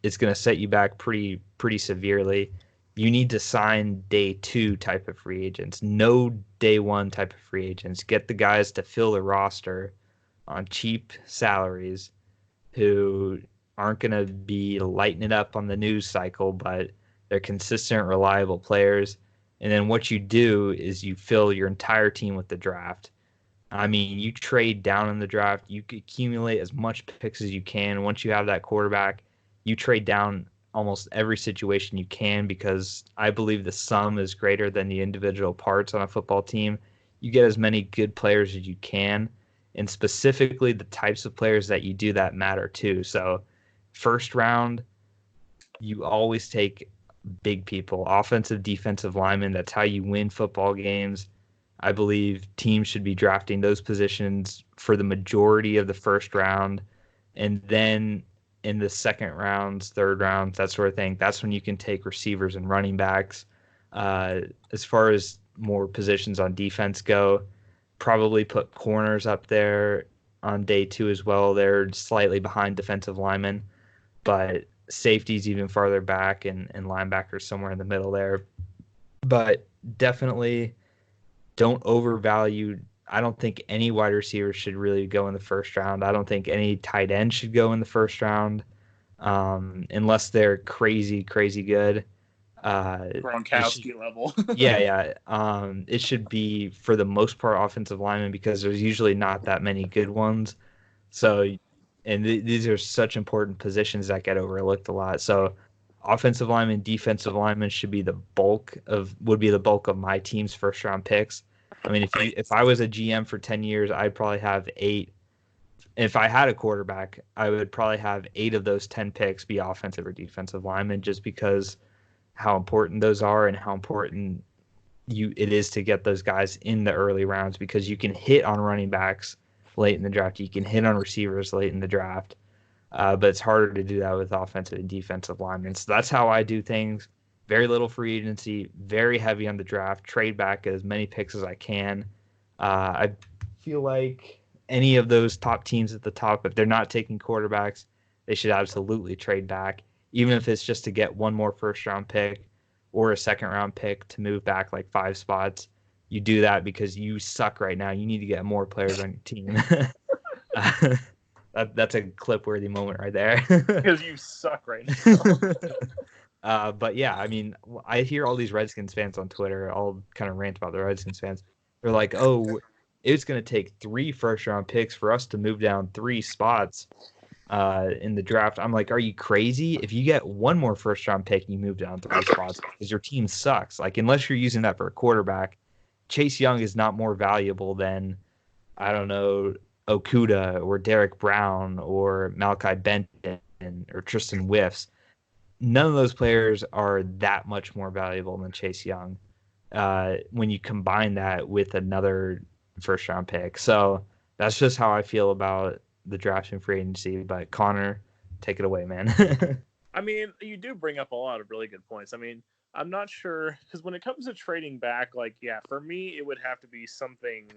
It's going to set you back pretty severely. You need to sign day 2 type of free agents, no day 1 type of free agents. Get the guys to fill the roster on cheap salaries, who aren't going to be lighting it up on the news cycle, but they're consistent, reliable players. And then what you do is you fill your entire team with the draft. I mean, you trade down in the draft. You accumulate as much picks as you can. Once you have that quarterback, you trade down almost every situation you can, because I believe the sum is greater than the individual parts on a football team. You get as many good players as you can, and specifically the types of players that you do that matter too. So first round, you always take big people, offensive, defensive linemen. That's how you win football games. I believe teams should be drafting those positions for the majority of the first round. And then in the second rounds, third rounds, that sort of thing, that's when you can take receivers and running backs. As far as more positions on defense go, probably put corners up there on day 2 as well. They're slightly behind defensive linemen, but safeties even farther back, and linebackers somewhere in the middle there. But definitely don't overvalue. I don't think any wide receivers should really go in the first round. I don't think any tight end should go in the first round, unless they're crazy good. Gronkowski level. Yeah. It should be, for the most part, offensive linemen, because there's usually not that many good ones. So, and these are such important positions that get overlooked a lot. So, offensive linemen, defensive linemen would be the bulk of my team's first round picks. I mean, if I was a GM for 10 years, I'd probably have 8. If I had a quarterback, I would probably have 8 of those 10 picks be offensive or defensive linemen, just because how important those are, and how important it is to get those guys in the early rounds, because you can hit on running backs late in the draft. You can hit on receivers late in the draft. But it's harder to do that with offensive and defensive linemen. So that's how I do things. Very little free agency, very heavy on the draft, trade back as many picks as I can. I feel like any of those top teams at the top, if they're not taking quarterbacks, they should absolutely trade back, even if it's just to get one more first-round pick or a second-round pick to move back like 5 spots. You do that because you suck right now. You need to get more players on your team. That's a clip-worthy moment right there. Because you suck right now. But yeah, I mean, I hear all these Redskins fans on Twitter all kind of rant about the Redskins fans. They're like, oh, it's going to take 3 first-round picks for us to move down 3 spots in the draft. I'm like, are you crazy? If you get one more first-round pick, you move down 3 spots because your team sucks. Like, unless you're using that for a quarterback, Chase Young is not more valuable than, I don't know, Okuda or Derek Brown or Malachi Benton or Tristan Whiffs. None of those players are that much more valuable than Chase Young when you combine that with another first round pick. So that's just how I feel about the draft and free agency. But Connor, take it away, man. I mean, you do bring up a lot of really good points. I mean, I'm not sure because when it comes to trading back, like, yeah, for me, it would have to be something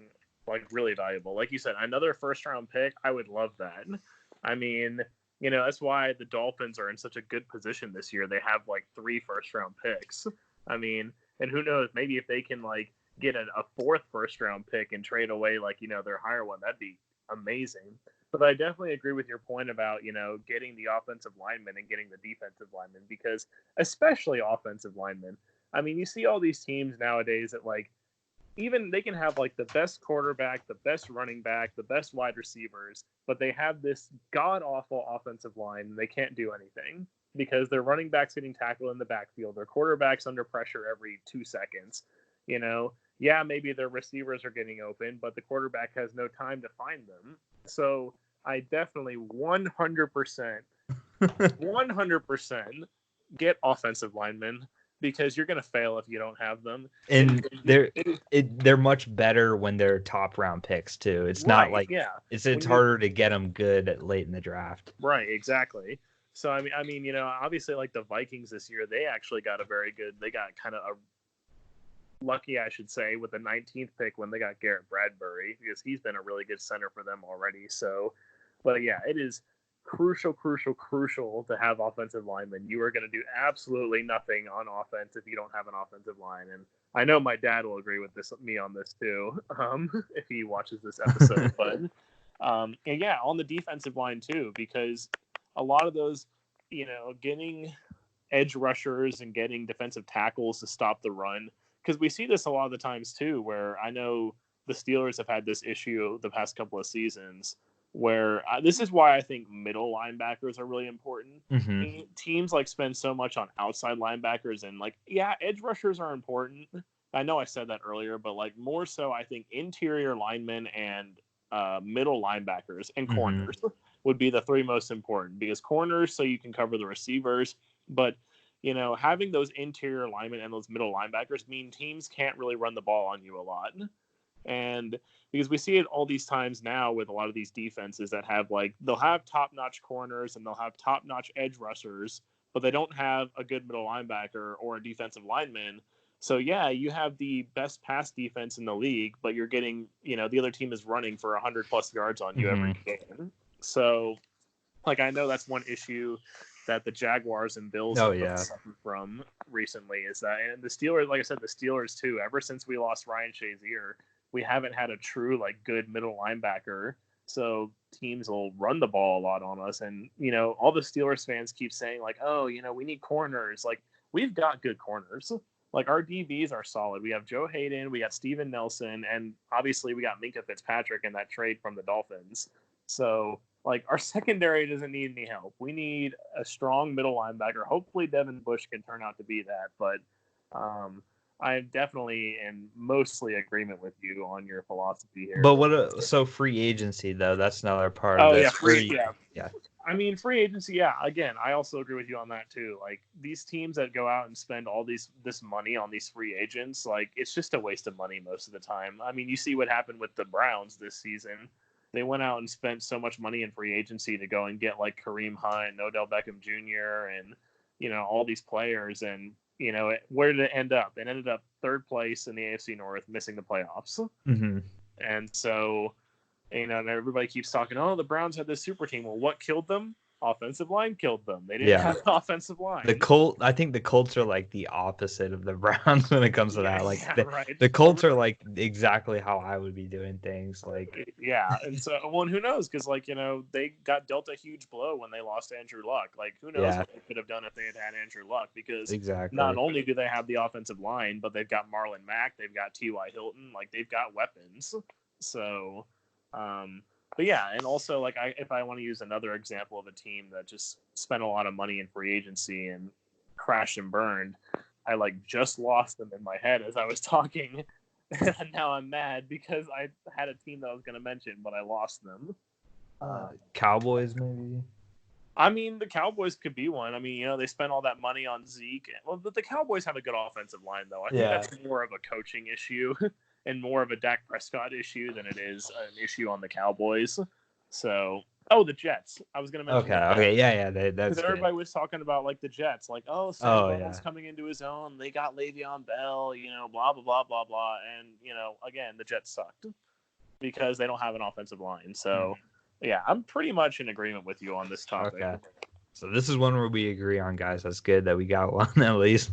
like really valuable. Like you said, another first round pick, I would love that. I mean, that's why the Dolphins are in such a good position this year. They have like 3 first round picks. I mean, and who knows, maybe if they can like get a 4th first round pick and trade away like, their higher one, that'd be amazing. But I definitely agree with your point about, getting the offensive linemen and getting the defensive linemen because especially offensive linemen. I mean, you see all these teams nowadays that like even they can have like the best quarterback, the best running back, the best wide receivers, but they have this god awful offensive line and they can't do anything because their running back's getting tackled in the backfield, their quarterback's under pressure every 2 seconds. Yeah, maybe their receivers are getting open, but the quarterback has no time to find them. So I definitely 100%, 100% get offensive linemen because you're going to fail if you don't have them. And they're much better when they're top round picks too. It's not like it's harder to get them good late in the draft. Right, exactly. So I mean, obviously like the Vikings this year, they actually got they got kind of lucky, I should say, with the 19th pick when they got Garrett Bradbury because he's been a really good center for them already. So, but yeah, it is crucial to have offensive linemen. You are going to do absolutely nothing on offense if you don't have an offensive line. And I know my dad will agree with me on this too, if he watches this episode. But and yeah, on the defensive line too, because a lot of those, getting edge rushers and getting defensive tackles to stop the run. Because we see this a lot of the times too, where I know the Steelers have had this issue the past couple of seasons where this is why I think middle linebackers are really important. Mm-hmm. Teams like spend so much on outside linebackers and like, yeah, edge rushers are important. I know I said that earlier, but like more so I think interior linemen and middle linebackers and corners would be the 3 most important because corners, so you can cover the receivers, but having those interior linemen and those middle linebackers mean teams can't really run the ball on you a lot. And because we see it all these times now with a lot of these defenses that have like, they'll have top-notch corners and they'll have top-notch edge rushers, but they don't have a good middle linebacker or a defensive lineman. So yeah, you have the best pass defense in the league, but you're getting, the other team is running for 100+ yards on you every game. So like, I know that's one issue that the Jaguars and Bills have suffered from recently is that, and the Steelers, like I said, the Steelers too, ever since we lost Ryan Shazier, we haven't had a true like good middle linebacker. So teams will run the ball a lot on us. And, all the Steelers fans keep saying like, oh, we need corners. Like we've got good corners. Like our DBs are solid. We have Joe Hayden, we got Steven Nelson, and obviously we got Minkah Fitzpatrick in that trade from the Dolphins. So like our secondary doesn't need any help. We need a strong middle linebacker. Hopefully Devin Bush can turn out to be that. But I definitely am mostly agreement with you on your philosophy here. But so free agency though, that's another part of this. Yeah. I mean, free agency, yeah. Again, I also agree with you on that too. Like these teams that go out and spend all this money on these free agents, like it's just a waste of money most of the time. I mean, you see what happened with the Browns this season. They went out and spent so much money in free agency to go and get like Kareem Hunt, Odell Beckham Jr., and all these players. And where did it end up? It ended up 3rd place in the AFC North, missing the playoffs. Mm-hmm. And so, and everybody keeps talking, oh, the Browns had this super team. Well, what killed them? Offensive line killed them. They didn't have an offensive line. I think the Colts are like the opposite of the Browns when it comes to that. Like right. The Colts are like exactly how I would be doing things. Like and so who knows? Because like they got dealt a huge blow when they lost Andrew Luck. Like who knows what they could have done if they had Andrew Luck? Because not only do they have the offensive line, but they've got Marlon Mack, they've got T.Y. Hilton, like they've got weapons. So. But yeah, and also like if I want to use another example of a team that just spent a lot of money in free agency and crashed and burned, I like just lost them in my head as I was talking, and now I'm mad because I had a team that I was going to mention, but I lost them. Cowboys maybe. I mean, the Cowboys could be one. I mean, they spent all that money on Zeke. Well, but the Cowboys have a good offensive line, though. I think that's more of a coaching issue. And more of a Dak Prescott issue than it is an issue on the Cowboys. So, Oh, the Jets. I was going to mention Okay, the Jets. okay, yeah, Because that's good. everybody was talking about like the Jets, like, oh, Sam Oh Darnold's yeah, coming into his own. They got Le'Veon Bell, blah blah blah blah blah, and again, the Jets sucked because they don't have an offensive line. So, yeah, I'm pretty much in agreement with you on this topic. okay. So this is one where we agree on, guys. That's good that we got one at least.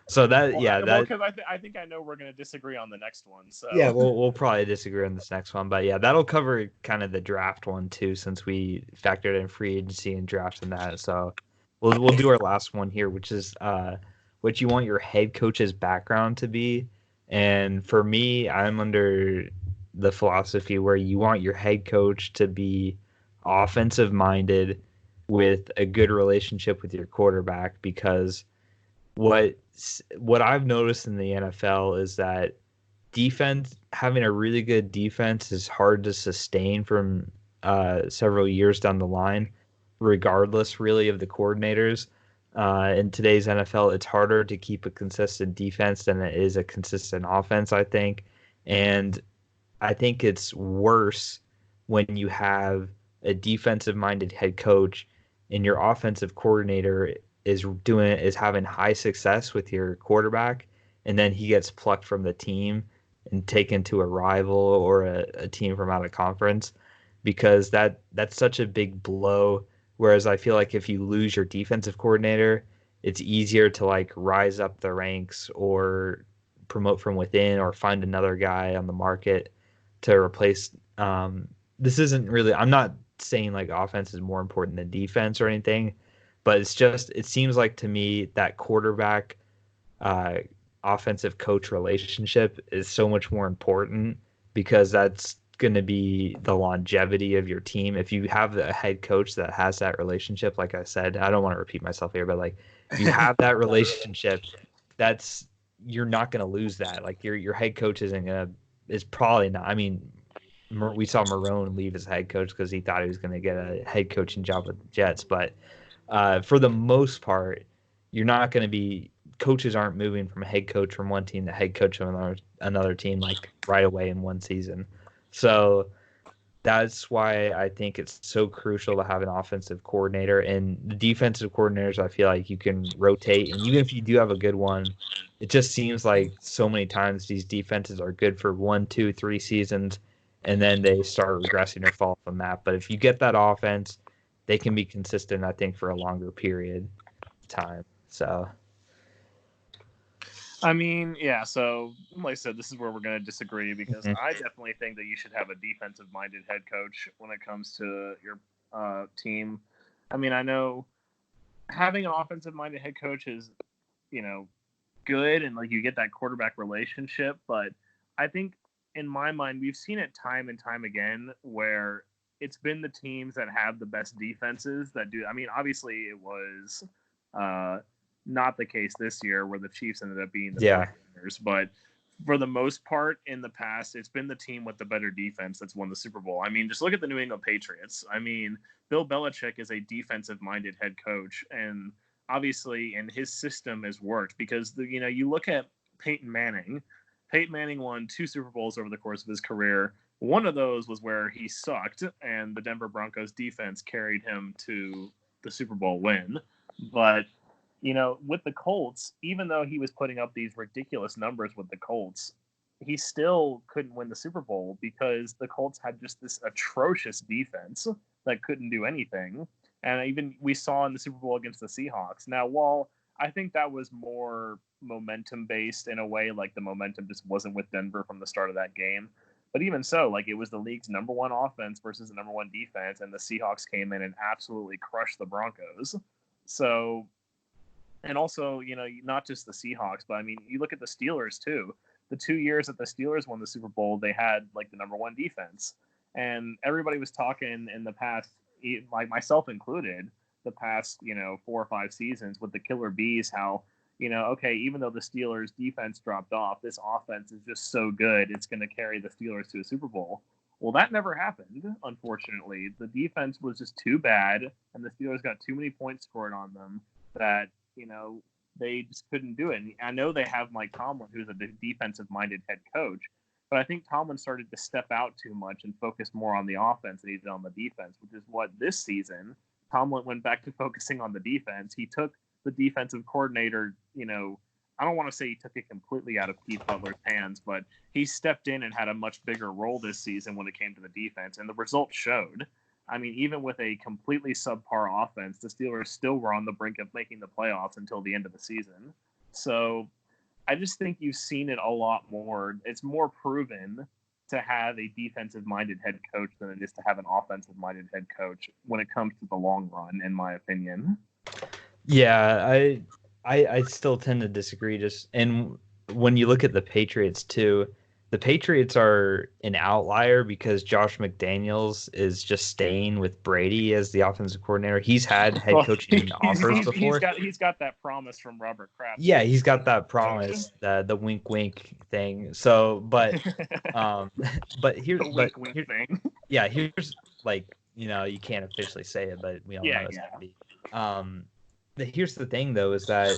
So that, yeah, Well, that, because I think I know we're going to disagree on the next one. So yeah, we'll probably disagree on this next one, but yeah, that'll cover kind of the draft one too, since we factored in free agency and draft and that. So we'll do our last one here, which is what you want your head coach's background to be. And for me, I'm under the philosophy where you want your head coach to be offensive minded with a good relationship with your quarterback, because what what I've noticed in the NFL is that having a really good defense is hard to sustain from several years down the line, regardless really of the coordinators. In today's NFL, it's harder to keep a consistent defense than it is a consistent offense, I think. And I think it's worse when you have a defensive minded head coach and your offensive coordinator is having high success with your quarterback, and then he gets plucked from the team and taken to a rival or a team from out of conference, because that's such a big blow. Whereas I feel like if you lose your defensive coordinator, it's easier to like rise up the ranks or promote from within or find another guy on the market to replace. This isn't really. I'm not saying like offense is more important than defense or anything, but it seems like to me that quarterback uh, offensive coach relationship is so much more important, because that's going to be the longevity of your team. If you have a head coach that has that relationship, like I said, I don't want to repeat myself here, but like if you have that relationship, that's you're not going to lose that. Like your head coach is probably not. I mean, we saw Marone leave as head coach because he thought he was going to get a head coaching job with the Jets, but for the most part, you're not going to be. Coaches aren't moving from a head coach from one team to head coach of another team like right away in one season. So that's why I think it's so crucial to have an offensive coordinator, and the defensive coordinators. I feel like you can rotate, and even if you do have a good one, it just seems like so many times these defenses are good for 1, 2, 3 seasons, and then they start regressing or fall off the map. But if you get that offense, they can be consistent, I think, for a longer period of time. So I mean, yeah. So, like I said, this is where we're going to disagree because mhm. I definitely think that you should have a defensive-minded head coach when it comes to your team. I mean, I know having an offensive-minded head coach is, you know, good and like you get that quarterback relationship, but I think in my mind we've seen it time and time again where it's been the teams that have the best defenses that do. I mean, obviously it was uh, not the case this year where the Chiefs ended up being the front Yeah, runners, but for the most part in the past, it's been the team with the better defense that's won the Super Bowl. I mean, just look at the New England Patriots. I mean, Bill Belichick is a defensive-minded head coach, and obviously, and his system has worked because you look at Peyton Manning. Peyton Manning won 2 Super Bowls over the course of his career. One of those was where he sucked, and the Denver Broncos defense carried him to the Super Bowl win. But with the Colts, even though he was putting up these ridiculous numbers with the Colts, he still couldn't win the Super Bowl because the Colts had just this atrocious defense that couldn't do anything. And even we saw in the Super Bowl against the Seahawks. Now, while I think that was more momentum based in a way, like the momentum just wasn't with Denver from the start of that game. But even so, like it was the league's number one offense versus the number one defense, and the Seahawks came in and absolutely crushed the Broncos. So, and also, not just the Seahawks, but I mean, you look at the Steelers too. The 2 years that the Steelers won the Super Bowl, they had like the number one defense, and everybody was talking in the past, like myself included, the past 4 or 5 seasons with the Killer Bees, how okay, even though the Steelers defense dropped off, this offense is just so good, it's going to carry the Steelers to a Super Bowl. Well, that never happened, unfortunately. The defense was just too bad, and the Steelers got too many points scored on them that they just couldn't do it. And I know they have Mike Tomlin, who's a defensive-minded head coach, but But I think Tomlin started to step out too much and focus more on the offense than he did on the defense, which is what this season Tomlin went back to focusing on the defense. He took the defensive coordinator, I don't want to say he took it completely out of Keith Butler's hands, but he stepped in and had a much bigger role this season when it came to the defense, and the results showed. I mean, even with a completely subpar offense, the Steelers still were on the brink of making the playoffs until the end of the season. So I just think you've seen it a lot more. It's more proven to have a defensive-minded head coach than it is to have an offensive-minded head coach when it comes to the long run, in my opinion. Yeah, I still tend to disagree. And when you look at the Patriots too, the Patriots are an outlier because Josh McDaniels is just staying with Brady as the offensive coordinator. He's had head coaching offers before. He's got that promise from Robert Kraft. Yeah, he's got that promise, the wink wink thing. So, but here's thing. Yeah, here's you can't officially say it, but we all know it's gonna be. Here's the thing though, is that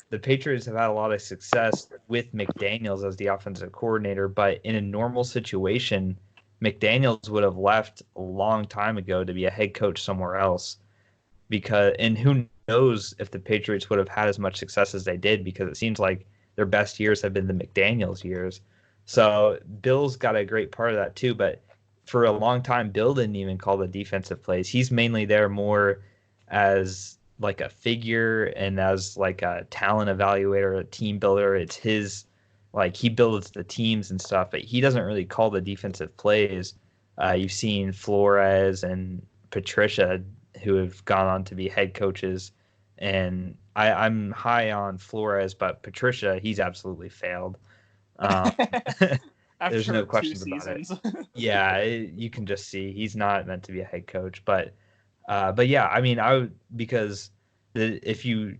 the Patriots have had a lot of success with McDaniels as the offensive coordinator, but in a normal situation, McDaniels would have left a long time ago to be a head coach somewhere else. And who knows if the Patriots would have had as much success as they did, because it seems like their best years have been the McDaniels years. So Bill's got a great part of that too, but for a long time, Bill didn't even call the defensive plays. He's mainly there more as like a figure and as like a talent evaluator, a team builder. It's his, he builds the teams and stuff, but he doesn't really call the defensive plays. You've seen Flores and Patricia who have gone on to be head coaches, and I'm high on Flores, but Patricia, he's absolutely failed. There's no questions about it. Yeah, you can just see he's not meant to be a head coach, but yeah, I mean, because if you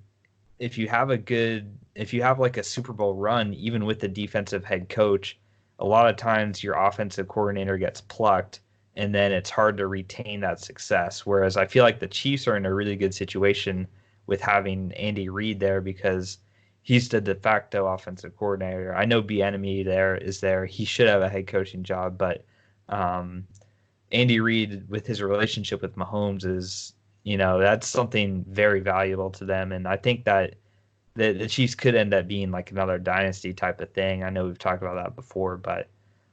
have like a Super Bowl run, even with the defensive head coach, a lot of times your offensive coordinator gets plucked, and then it's hard to retain that success. Whereas I feel like the Chiefs are in a really good situation with having Andy Reid there, because he's the de facto offensive coordinator. I know Bieniemy is there. He should have a head coaching job, but Andy Reid, with his relationship with Mahomes, is, that's something very valuable to them. And I think that the Chiefs could end up being like another dynasty type of thing. I know we've talked about that before, but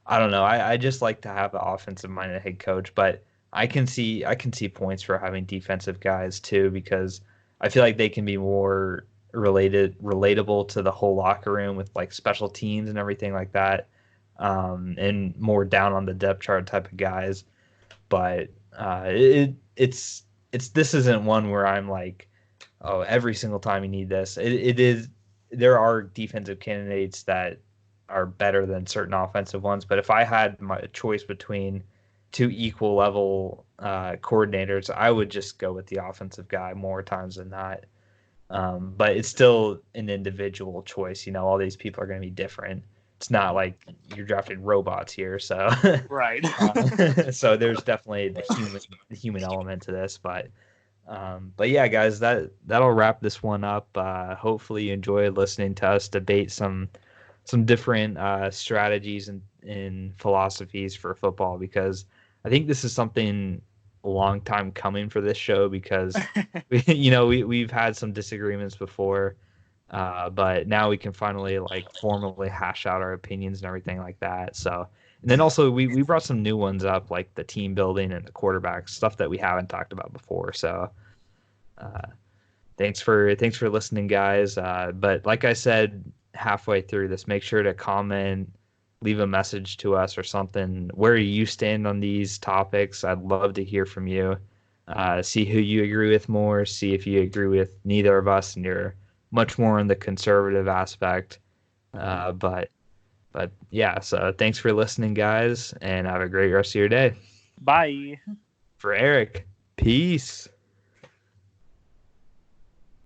I don't know. I just like to have an offensive-minded head coach, but I can see points for having defensive guys too, because I feel like they can be more relatable to the whole locker room with like special teams and everything like that, and more down on the depth chart type of guys. But this isn't one where I'm like, oh, every single time you need this. It is. There are defensive candidates that are better than certain offensive ones, but if I had my choice between two equal level coordinators, I would just go with the offensive guy more times than not. But it's still an individual choice. All these people are going to be different. It's not like you're drafting robots here, so right. So there's definitely the human element to this, but yeah, guys, that'll wrap this one up. Hopefully you enjoyed listening to us debate some different strategies and philosophies for football, because I think this is something a long time coming for this show, because we've had some disagreements before, but now we can finally formally hash out our opinions and everything like that. So, and then also we brought some new ones up, like the team building and the quarterback stuff that we haven't talked about before. So thanks for listening, guys. But like I said halfway through this, make sure to comment, leave a message to us or something, where you stand on these topics. I'd love to hear from you. See who you agree with more, see if you agree with neither of us and you're much more in the conservative aspect. But yeah, so thanks for listening, guys, and have a great rest of your day. Bye. For Eric, peace.